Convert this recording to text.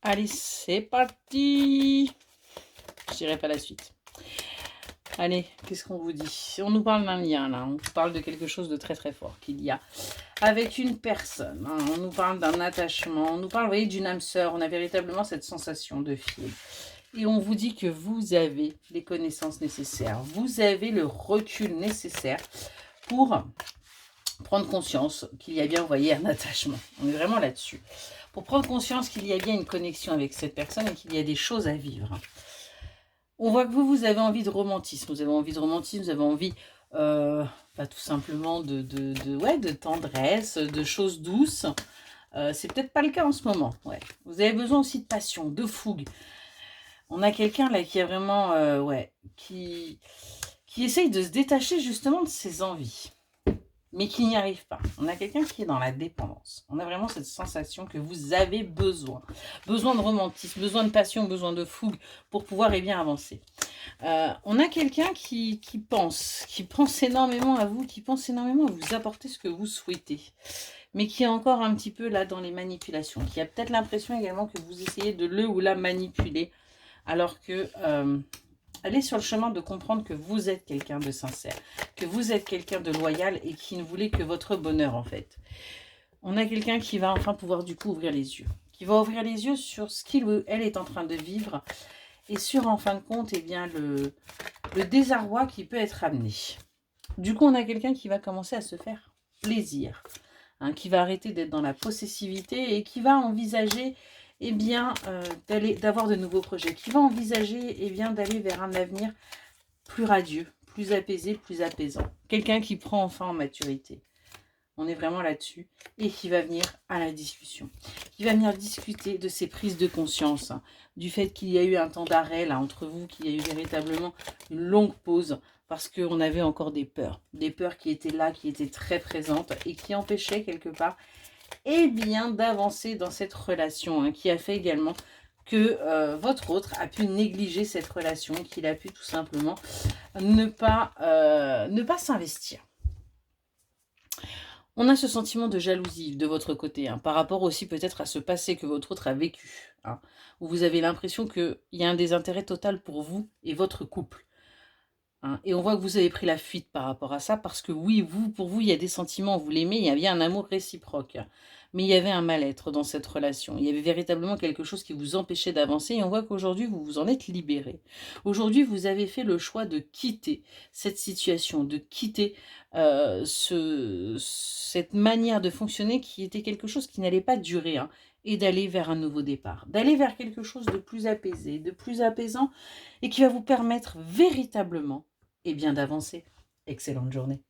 Allez, c'est parti. Je dirai pas la suite. Allez, qu'est-ce qu'on vous dit? On nous parle d'un lien, là. On nous parle de quelque chose de très très fort qu'il y a avec une personne. Hein. On nous parle d'un attachement. On nous parle, vous voyez, d'une âme sœur. On a véritablement cette sensation de fil. Et on vous dit que vous avez les connaissances nécessaires. Vous avez le recul nécessaire pour prendre conscience qu'il y a bien, vous voyez, un attachement. On est vraiment là-dessus. Pour prendre conscience qu'il y a bien une connexion avec cette personne et qu'il y a des choses à vivre. On voit que vous avez envie de romantisme. Vous avez envie de romantisme, vous avez envie tout simplement de tendresse, de choses douces. C'est peut-être pas le cas en ce moment. Ouais. Vous avez besoin aussi de passion, de fougue. On a quelqu'un là qui est vraiment, qui essaye de se détacher justement de ses envies, mais qui n'y arrive pas. On a quelqu'un qui est dans la dépendance. On a vraiment cette sensation que vous avez besoin. Besoin de romantisme, besoin de passion, besoin de fougue pour pouvoir bien avancer. On a quelqu'un qui pense énormément à vous, qui pense énormément à vous apporter ce que vous souhaitez, mais qui est encore un petit peu là dans les manipulations, qui a peut-être l'impression également que vous essayez de le ou la manipuler, alors que elle est sur le chemin de comprendre que vous êtes quelqu'un de sincère, que vous êtes quelqu'un de loyal et qui ne voulait que votre bonheur en fait. On a quelqu'un qui va enfin pouvoir du coup ouvrir les yeux, qui va ouvrir les yeux sur ce qu'il ou elle est en train de vivre et sur en fin de compte le désarroi qui peut être amené. Du coup on a quelqu'un qui va commencer à se faire plaisir, hein, qui va arrêter d'être dans la possessivité et qui va envisager d'avoir de nouveaux projets, qui va envisager d'aller vers un avenir plus radieux, plus apaisé, plus apaisant. Quelqu'un qui prend enfin en maturité. On est vraiment là-dessus. Et qui va venir à la discussion. Qui va venir discuter de ses prises de conscience, hein, du fait qu'il y a eu un temps d'arrêt là entre vous, qu'il y a eu véritablement une longue pause, parce qu'on avait encore des peurs qui étaient là, qui étaient très présentes et qui empêchaient quelque part d'avancer dans cette relation, hein, qui a fait également que votre autre a pu négliger cette relation, qu'il a pu tout simplement ne pas s'investir. On a ce sentiment de jalousie de votre côté, hein, par rapport aussi peut-être à ce passé que votre autre a vécu, hein, où vous avez l'impression qu'il y a un désintérêt total pour vous et votre couple. Hein, et on voit que vous avez pris la fuite par rapport à ça, parce que oui, pour vous, il y a des sentiments, vous l'aimez, il y avait un amour réciproque. Mais il y avait un mal-être dans cette relation. Il y avait véritablement quelque chose qui vous empêchait d'avancer, et on voit qu'aujourd'hui, vous vous en êtes libéré. Aujourd'hui, vous avez fait le choix de quitter cette situation, de quitter cette manière de fonctionner qui était quelque chose qui n'allait pas durer, hein, et d'aller vers un nouveau départ, d'aller vers quelque chose de plus apaisé, de plus apaisant, et qui va vous permettre véritablement d'avancer. Excellente journée.